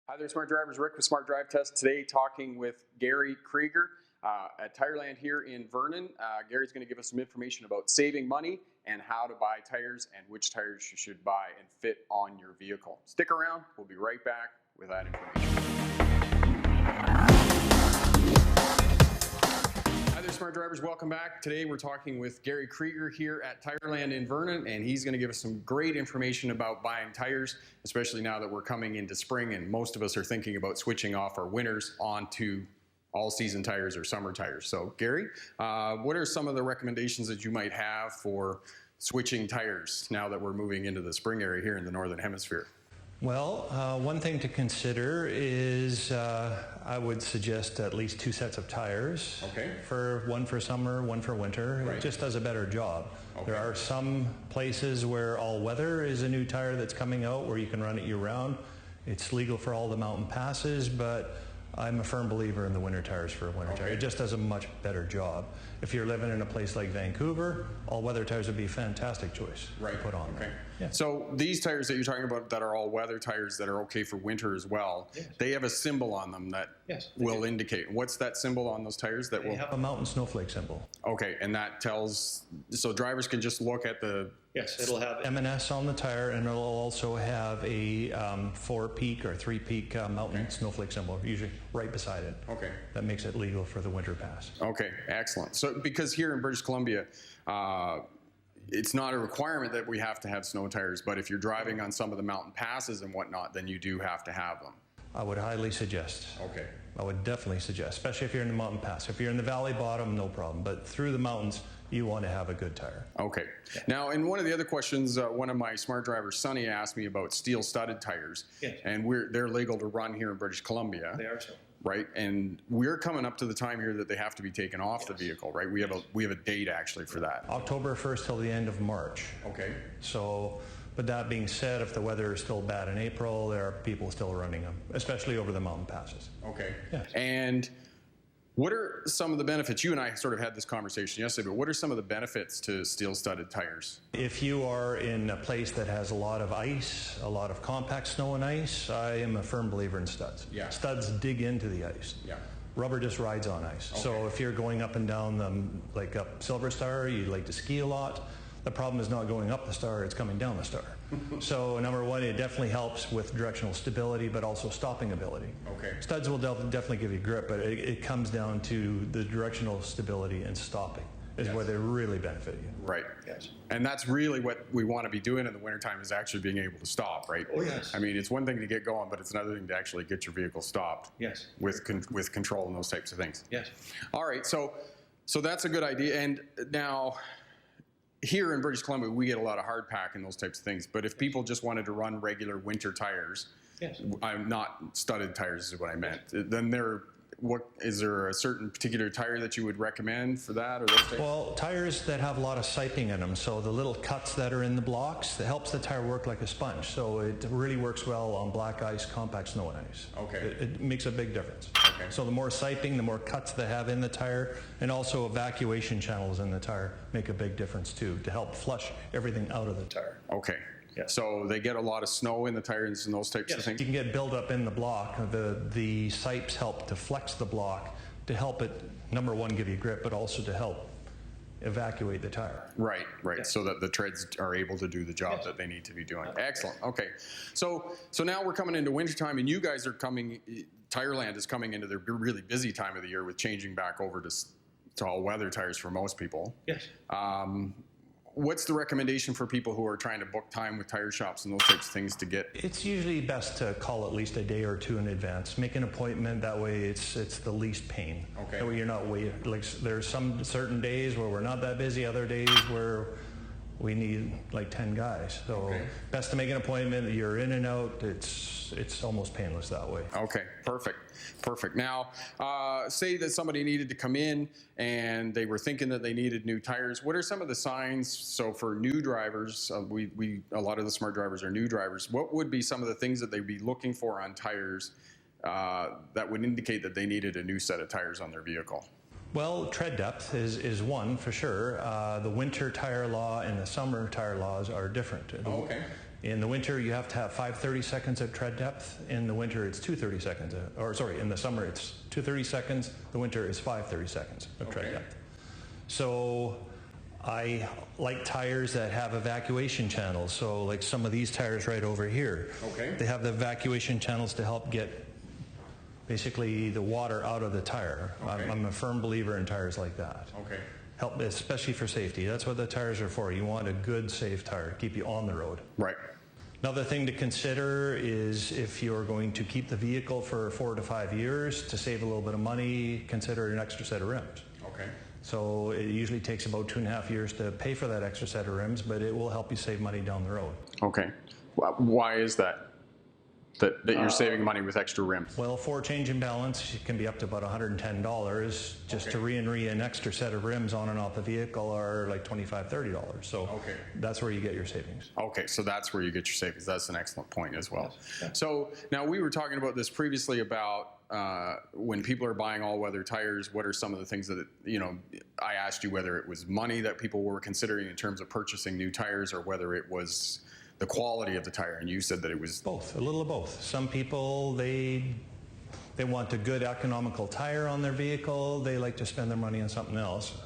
Hi there, Smart Drivers. Rick with Smart Drive Test. Today talking with Gary Krieger at Tireland here in Vernon. Gary's going to give us some information about saving money and how to buy tires and which tires you should buy and fit on your vehicle. Stick around. We'll be right back with that information. Hi there, Smart Drivers. Welcome back. Today we're talking with Gary Krieger here at Tireland in Vernon, and he's going to give us some great information about buying tires, especially now that we're coming into spring and most of us are thinking about switching off our winters onto all-season tires or summer tires. So, Gary, what are some of the recommendations that you might have for switching tires now that we're moving into the spring area here in the Northern Hemisphere? Well, one thing to consider is I would suggest at least 2 sets of tires. Okay. One for summer, one for winter. Right. It just does a better job. Okay. There are some places where all weather is a new tire that's coming out where you can run it year round. It's legal for all the mountain passes, but I'm a firm believer in the winter tires for a winter tire. It just does a much better job. If you're living in a place like Vancouver, all-weather tires would be a fantastic choice to put on there. Yeah. So these tires that you're talking about that are all-weather tires that are okay for winter as well, they have a symbol on them that will indicate. What's that symbol on those tires? They have a mountain snowflake symbol. Okay, and that tells, so drivers can just look at the... Yes, it'll have M&S on the tire, and it'll also have a 4-peak or 3-peak mountain snowflake symbol, usually right beside it. Okay. That makes it legal for the winter pass. Okay, excellent. So because here in British Columbia, it's not a requirement that we have to have snow tires, but if you're driving on some of the mountain passes and whatnot, then you do have to have them. I would highly suggest. Okay. I would definitely suggest, especially if you're in the mountain pass. If you're in the valley bottom, no problem. But through the mountains, you want to have a good tire. Okay. Yeah. Now, and one of the other questions, one of my smart drivers, Sonny, asked me about steel-studded tires. Yes. And they're legal to run here in British Columbia. They are so. Right, and we're coming up to the time here that they have to be taken off the vehicle, right? We have a date actually for that. October 1st till the end of March. Okay. So, but that being said, if the weather is still bad in April, there are people still running them, especially over the mountain passes. Okay. Yes. And what are some of the benefits? You and I sort of had this conversation yesterday, but what are some of the benefits to steel-studded tires? If you are in a place that has a lot of ice, a lot of compact snow and ice, I am a firm believer in studs. Yeah. Studs dig into the ice. Yeah. Rubber just rides on ice. Okay. So if you're going up and down like up Silver Star, you like to ski a lot, the problem is not going up the star, it's coming down the star. So number one, it definitely helps with directional stability, but also stopping ability. Okay. Studs will definitely give you grip, but it comes down to the directional stability and stopping is where they really benefit you. Right. Yes. And that's really what we want to be doing in the wintertime is actually being able to stop, right? Oh, yes. I mean, it's one thing to get going, but it's another thing to actually get your vehicle stopped. Yes. With control and those types of things. Yes. All right. So that's a good idea. And now, here in British Columbia, we get a lot of hard pack and those types of things. But if people just wanted to run regular winter tires, I'm not studded tires is what I meant. Then is there a certain particular tire that you would recommend for that or those types? Well, tires that have a lot of siping in them, so the little cuts that are in the blocks, that helps the tire work like a sponge. So it really works well on black ice, compact snow and ice. Okay. It makes a big difference. Okay. So the more siping, the more cuts they have in the tire, and also evacuation channels in the tire make a big difference too, to help flush everything out of the tire. Okay. Yeah. So they get a lot of snow in the tires and those types of things? You can get buildup in the block. The sipes help to flex the block to help it, number one, give you grip, but also to help evacuate the tire. Right, so that the treads are able to do the job that they need to be doing. Excellent, okay. So now we're coming into wintertime and you guys are Tireland is coming into their really busy time of the year with changing back over to all-weather tires for most people. Yes. What's the recommendation for people who are trying to book time with tire shops and those types of things to get? It's usually best to call at least a day or two in advance. Make an appointment, that way it's the least pain. Okay. That way you're not waiting. Like there's some certain days where we're not that busy, other days where we need like 10 guys. So best to make an appointment, you're in and out, it's almost painless that way. Okay, perfect. Now, say that somebody needed to come in and they were thinking that they needed new tires. What are some of the signs? So for new drivers, a lot of the smart drivers are new drivers. What would be some of the things that they'd be looking for on tires that would indicate that they needed a new set of tires on their vehicle? Well, tread depth is one for sure. The winter tire law and the summer tire laws are different. Okay. In the winter, you have to have 5 30-seconds of tread depth. In the winter, it's 2 30-seconds. In the summer, it's 2 30-seconds. The winter is 5 30-seconds of tread depth. So I like tires that have evacuation channels. So like some of these tires right over here. Okay. They have the evacuation channels to help get basically the water out of the tire. Okay. I'm a firm believer in tires like that. Okay. Help, especially for safety. That's what the tires are for. You want a good, safe tire, keep you on the road. Right. Another thing to consider is if you're going to keep the vehicle for 4 to 5 years, to save a little bit of money, consider an extra set of rims. Okay. So it usually takes about 2.5 years to pay for that extra set of rims, but it will help you save money down the road. Okay. Why is that? That you're saving money with extra rims? Well, for change in balance, it can be up to about $110. Just to re an extra set of rims on and off the vehicle are like $25, $30. So that's where you get your savings. Okay, so that's where you get your savings. That's an excellent point as well. Yes. So now we were talking about this previously about when people are buying all-weather tires, what are some of the things that, I asked you whether it was money that people were considering in terms of purchasing new tires or whether it was the quality of the tire, and you said that it was both, a little of both. Some people, they want a good economical tire on their vehicle. They like to spend their money on something else.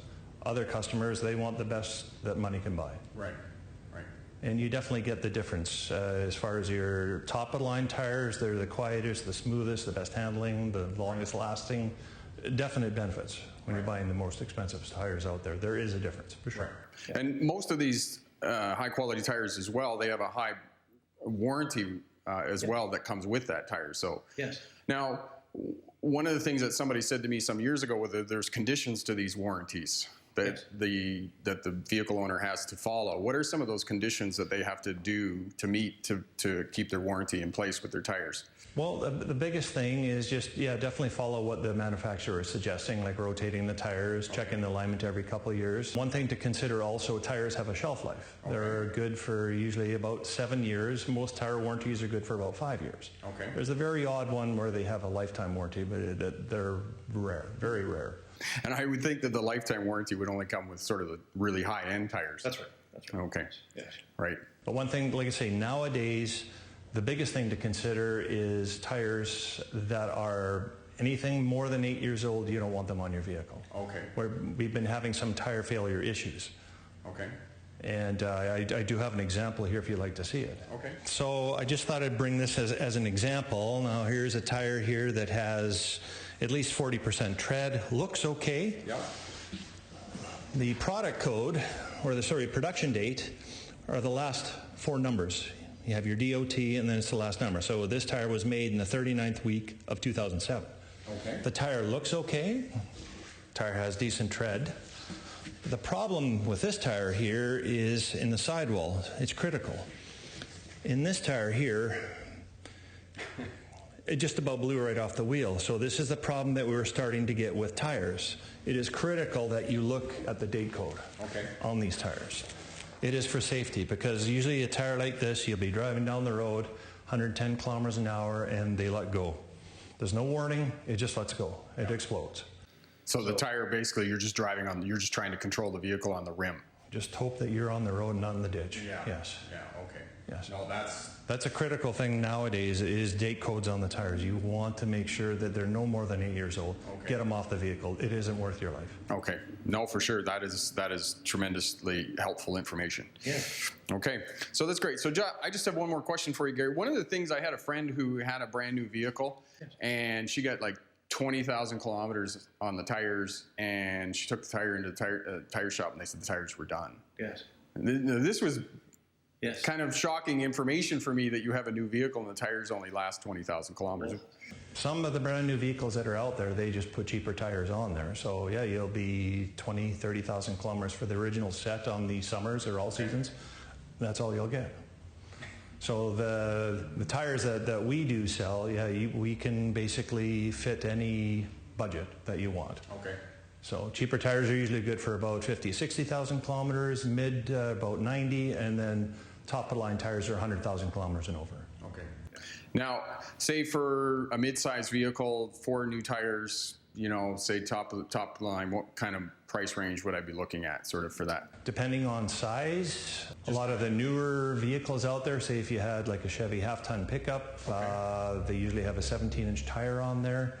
Other customers, they want the best that money can buy. Right, right. And you definitely get the difference as far as your top of the line tires. They're the quietest, the smoothest, the best handling, the longest lasting. Definite benefits when you're buying the most expensive tires out there. There is a difference, for sure. Right. Yeah. And most of these high quality tires as well, they have a high warranty as well that comes with that tire. So now, one of the things that somebody said to me some years ago was that there's conditions to these warranties that the vehicle owner has to follow. What are some of those conditions that they have to do to meet to keep their warranty in place with their tires? Well, the biggest thing is just, definitely follow what the manufacturer is suggesting, like rotating the tires, checking the alignment every couple of years. One thing to consider also, tires have a shelf life. They're good for usually about 7 years. Most tire warranties are good for about 5 years. Okay. There's a very odd one where they have a lifetime warranty, but they're rare, very rare. And I would think that the lifetime warranty would only come with sort of the really high-end tires. That's right. That's right. Okay. Yes. Right. But one thing, like I say, nowadays, the biggest thing to consider is tires that are anything more than 8 years old, you don't want them on your vehicle. Okay. We've been having some tire failure issues. Okay. And I do have an example here if you'd like to see it. Okay. So I just thought I'd bring this as an example. Now here's a tire here that has at least 40% tread. Looks okay. Yeah. The product code, or the production date, are the last 4 numbers. You have your DOT and then it's the last number. So this tire was made in the 39th week of 2007. Okay. The tire looks okay. Tire has decent tread. The problem with this tire here is in the sidewall. It's critical. In this tire here, it just about blew right off the wheel. So this is the problem that we were starting to get with tires. It is critical that you look at the date code on these tires. It is for safety, because usually a tire like this, you'll be driving down the road 110 kilometers an hour and they let go. There's no warning, it just lets go. It explodes. So the tire, basically, you're just driving on, you're just trying to control the vehicle on the rim. Just hope that you're on the road, not in the ditch. Yeah. Yes. Yeah, okay. Yes. No, that's a critical thing nowadays, is date codes on the tires. You want to make sure that they're no more than 8 years old. Okay. Get them off the vehicle. It isn't worth your life. Okay. No, for sure. That is tremendously helpful information. Yeah. Okay. So that's great. So I just have one more question for you, Gary. One of the things, I had a friend who had a brand new vehicle, and she got like 20,000 kilometers on the tires, and she took the tire into the tire shop, and they said the tires were done. Yes. And this was kind of shocking information for me, that you have a new vehicle and the tires only last 20,000 kilometers. Some of the brand new vehicles that are out there, they just put cheaper tires on there. So yeah, you'll be 20, 30,000 kilometers for the original set on the summers or all seasons. That's all you'll get. So the tires that we do sell, we can basically fit any budget that you want. Okay. So cheaper tires are usually good for about 50, 60,000 kilometers, mid about 90, and then top of the line tires are 100,000 kilometers and over. Okay. Now, say for a mid-sized vehicle, 4 new tires, you know, say top line, what kind of price range would I be looking at sort of for that? Depending on size, a lot of the newer vehicles out there, say if you had like a Chevy half-ton pickup, they usually have a 17-inch tire on there.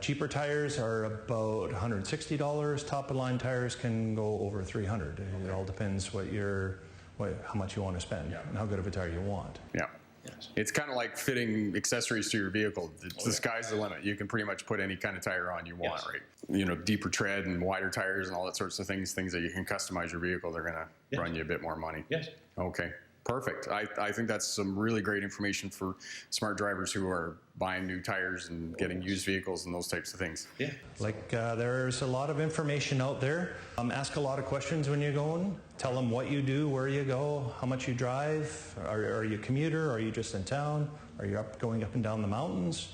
Cheaper tires are about $160. Top-of-line tires can go over $300. It all depends how much you want to spend and how good of a tire you want. Yeah. Yes. It's kind of like fitting accessories to your vehicle. The sky's the limit. You can pretty much put any kind of tire on you want, right? You know, deeper tread and wider tires and all that sorts of things that you can customize your vehicle. They're going to run you a bit more money. Yes. Okay. Perfect. I think that's some really great information for smart drivers who are buying new tires and getting used vehicles and those types of things. Yeah. Like there's a lot of information out there. Ask a lot of questions when you're going. Tell them what you do, where you go, how much you drive. Are you a commuter? Are you just in town? Are you going up and down the mountains?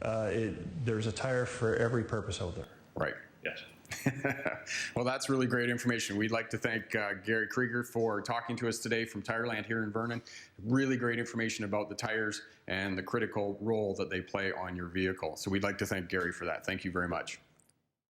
There's a tire for every purpose out there. Right. Yes. Well, that's really great information. We'd like to thank Gary Krieger for talking to us today from Tireland here in Vernon. Really great information about the tires and the critical role that they play on your vehicle. So we'd like to thank Gary for that. Thank you very much.